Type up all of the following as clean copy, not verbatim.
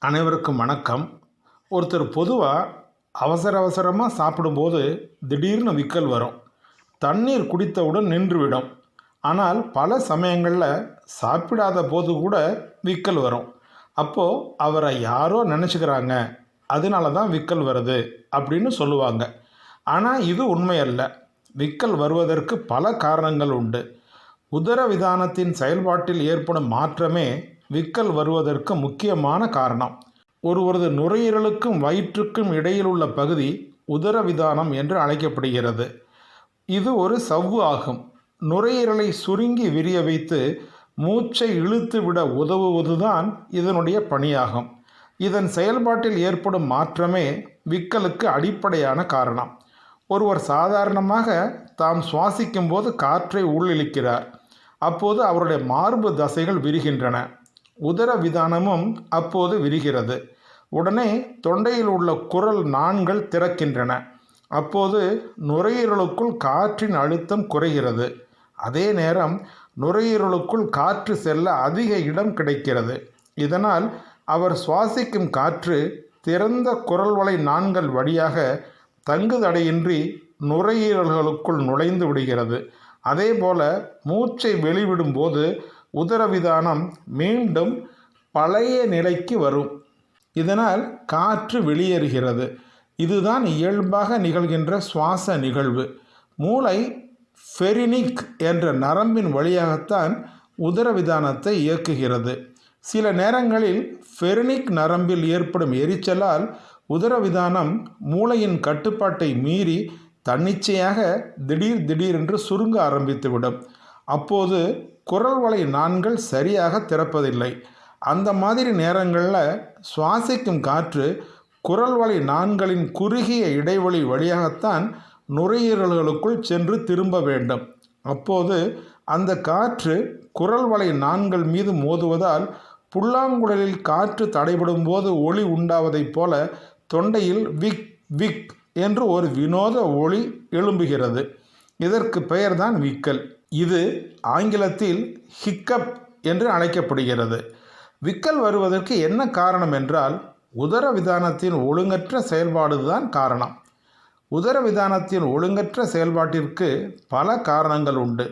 அனைவருக்கும் வணக்கம். ஒருத்தர் பொதுவாக அவசரமாக சாப்பிடும்போது திடீர்னு விக்கல் வரும். தண்ணீர் குடித்தவுடன் நின்றுவிடும். ஆனால் பல சமயங்களில் சாப்பிடாத போது கூட விக்கல் வரும். அப்போது அவரை யாரோ நினச்சிக்கிறாங்க, அதனால தான் விக்கல் வருது அப்படின்னு சொல்லுவாங்க. ஆனால் இது உண்மையல்ல. விக்கல் வருவதற்கு பல காரணங்கள் உண்டு. உதரவிதானத்தின் செயல்பாட்டில் ஏற்படும் மாற்றமே விக்கல் வருவதற்கு முக்கியமான காரணம். ஒருவரது நுரையீரலுக்கும் வயிற்றுக்கும் இடையில் உள்ள பகுதி உதரவிதானம் என்று அழைக்கப்படுகிறது. இது ஒரு சவ்வு ஆகும். நுரையீரலை சுருங்கி விரிய வைத்து மூச்சை இழுத்து விட உதவுவதுதான் இதனுடைய பணியாகும். இதன் செயல்பாட்டில் ஏற்படும் மாற்றமே விக்கலுக்கு அடிப்படையான காரணம். ஒருவர் சாதாரணமாக தாம் சுவாசிக்கும் போது காற்றை உள்ளிழுக்கிறார். அப்போது அவருடைய மார்பு தசைகள் விரிகின்றன. உதரவிதானமும் அப்போது விரிகிறது. உடனே தொண்டையில் உள்ள குரல் நாண்கள் திறக்கின்றன. அப்போது நுரையீரலுக்குள் காற்றின் அழுத்தம் குறைகிறது. அதே நேரம் நுரையீரலுக்குள் காற்று செல்ல அதிக இடம் கிடைக்கிறது. இதனால் அவர் சுவாசிக்கும் காற்று திறந்த குரல் வளை நாண்கள் வழியாக தங்குதடையின்றி நுரையீரல்களுக்குள் நுழைந்து விடுகிறது. அதேபோல மூச்சை வெளிவிடும்போது உதரவிதானம் மீண்டும் பழைய நிலைக்கு வரும். இதனால் காற்று வெளியேறுகிறது. இதுதான் இயல்பாக நிகழ்கின்ற சுவாச நிகழ்வு. மூளை ஃபெரினிக் என்ற நரம்பின் வழியாகத்தான் உதரவிதானத்தை இயக்குகிறது. சில நேரங்களில் ஃபெரினிக் நரம்பில் ஏற்படும் எரிச்சலால் உதரவிதானம் மூளையின் கட்டுப்பாட்டை மீறி தன்னிச்சையாக திடீரென்று சுருங்க ஆரம்பித்துவிடும். அப்போது குரல் வளை நாண்கள் சரியாக திறப்பதில்லை. அந்த மாதிரி நேரங்களில் சுவாசிக்கும் காற்று குரல் வளை நாண்களின் குறுகிய இடைவெளி வழியாகத்தான் நுரையீரல்களுக்குள் சென்று திரும்ப வேண்டும். அப்போது அந்த காற்று குரல் வளை நாண்கள் மீது மோதுவதால் புல்லாங்குழலில் காற்று தடைபடும் போது ஒளி உண்டாவதைப் போல தொண்டையில் விக் விக் என்று ஒரு வினோத ஒளி எழும்புகிறது. இதற்கு பெயர்தான் விக்கல். இது ஆங்கிலத்தில் ஹிக்கப் என்று அழைக்கப்படுகிறது. விக்கல் வருவதற்கு என்ன காரணம் என்றால் உதரவிதானத்தின் ஒழுங்கற்ற செயல்பாடுதான் காரணம். உதரவிதானத்தின் ஒழுங்கற்ற செயல்பாட்டிற்கு பல காரணங்கள் உண்டு.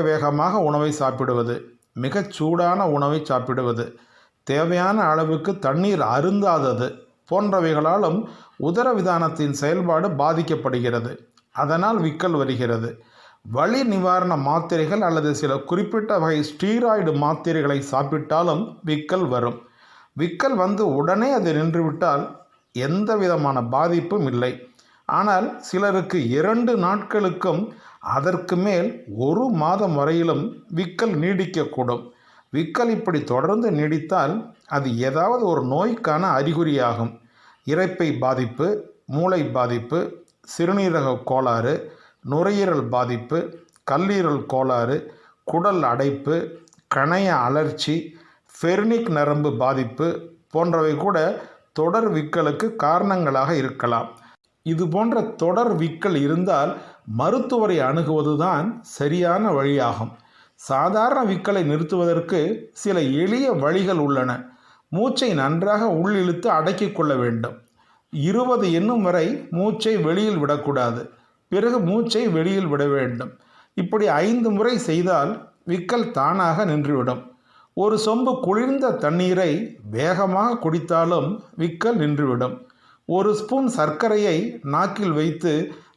வேகமாக உணவை சாப்பிடுவது, மிகச் சூடான உணவை சாப்பிடுவது, தேவையான அளவுக்கு தண்ணீர் அருந்தாதது போன்றவைகளாலும் உதரவிதானத்தின் செயல்பாடு பாதிக்கப்படுகிறது. அதனால் விக்கல் வருகிறது. வலி நிவாரண மாத்திரைகள் அல்லது சில குறிப்பிட்ட வகை ஸ்டீராய்டு மாத்திரைகளை சாப்பிட்டாலும் விக்கல் வரும். விக்கல் வந்து உடனே அது நின்றுவிட்டால் எந்த விதமான பாதிப்பும் இல்லை. ஆனால் சிலருக்கு 2 நாட்களுக்கும் அதற்கு மேல் 1 மாதம் வரையிலும் விக்கல் நீடிக்கக்கூடும். விக்கல் இப்படி தொடர்ந்து நீடித்தால் அது ஏதாவது ஒரு நோய்க்கான அறிகுறியாகும். இரைப்பை பாதிப்பு, மூளை பாதிப்பு, சிறுநீரக கோளாறு, நுரையீரல் பாதிப்பு, கல்லீரல் கோளாறு, குடல் அடைப்பு, கணைய அழற்சி, ஃபெரினிக் நரம்பு பாதிப்பு போன்றவை கூட தொடர் விக்கலுக்கு காரணங்களாக இருக்கலாம். இது போன்ற தொடர் விக்கல் இருந்தால் மருத்துவரை அணுகுவதுதான் சரியான வழியாகும். சாதாரண விக்கலை நிறுத்துவதற்கு சில எளிய வழிகள் உள்ளன. மூச்சை நன்றாக உள்ளிழுத்து அடக்கிக் கொள்ள வேண்டும். 20 எண்ணும் வரை மூச்சை வெளியில் விடக்கூடாது. பிறகு மூச்சை வெளியில் விட வேண்டும். இப்படி 5 முறை செய்தால் விக்கல் தானாக நின்றுவிடும். ஒரு சொம்பு குளிர்ந்த தண்ணீரை வேகமாக குடித்தாலும் விக்கல் நின்றுவிடும். 1 ஸ்பூன் சர்க்கரையை நாக்கில் வைத்து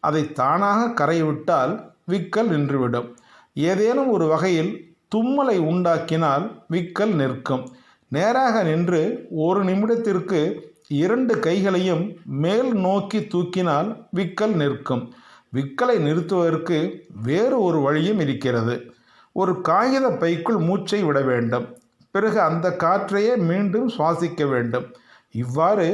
அதை தானாக கரைவிட்டால் விக்கல் நின்றுவிடும். ஏதேனும் ஒரு வகையில் தும்மலை உண்டாக்கினால் விக்கல் நிற்கும். நேராக நின்று 1 நிமிடத்திற்கு 2 கைகளையும் மேல் நோக்கி தூக்கினால் விக்கல் நிற்கும். விக்கலை நிறுத்துவதற்கு வேறு ஒரு வழியும் இருக்கிறது. ஒரு காகித பைக்குள் மூச்சை விட வேண்டும். பிறகு அந்த காற்றையே மீண்டும் சுவாசிக்க வேண்டும். இவ்வாறு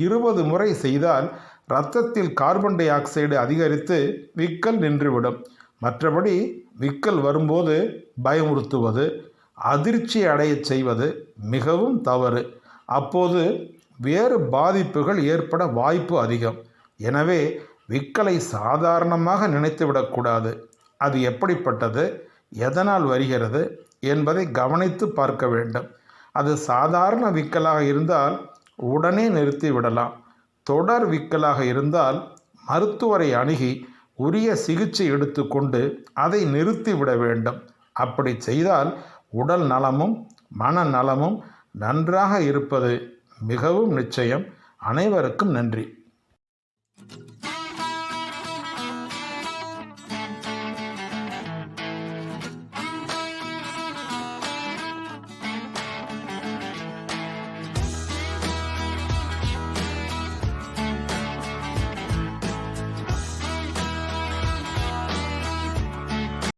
20 முறை செய்தால் இரத்தத்தில் கார்பன் டை ஆக்சைடு அதிகரித்து விக்கல் நின்றுவிடும். மற்றபடி விக்கல் வரும்போது பயமுறுத்துவது, அதிர்ச்சி அடைய செய்வது மிகவும் தவறு. அப்போது வேறு பாதிப்புகள் ஏற்பட வாய்ப்பு அதிகம். எனவே விக்கலை சாதாரணமாக நினைத்துவிடக்கூடாது. அது எப்படிப்பட்டது, எதனால் வருகிறது என்பதை கவனித்து பார்க்க வேண்டும். அது சாதாரண விக்கலாக இருந்தால் உடனே நிறுத்தி விடலாம். தொடர் விக்கலாக இருந்தால் மருத்துவரை அணுகி உரிய சிகிச்சை எடுத்துக்கொண்டு அதை நிறுத்திவிட வேண்டும். அப்படி செய்தால் உடல் நலமும் மனநலமும் நன்றாக இருப்பது மிகவும் நிச்சயம். அனைவருக்கும் நன்றி.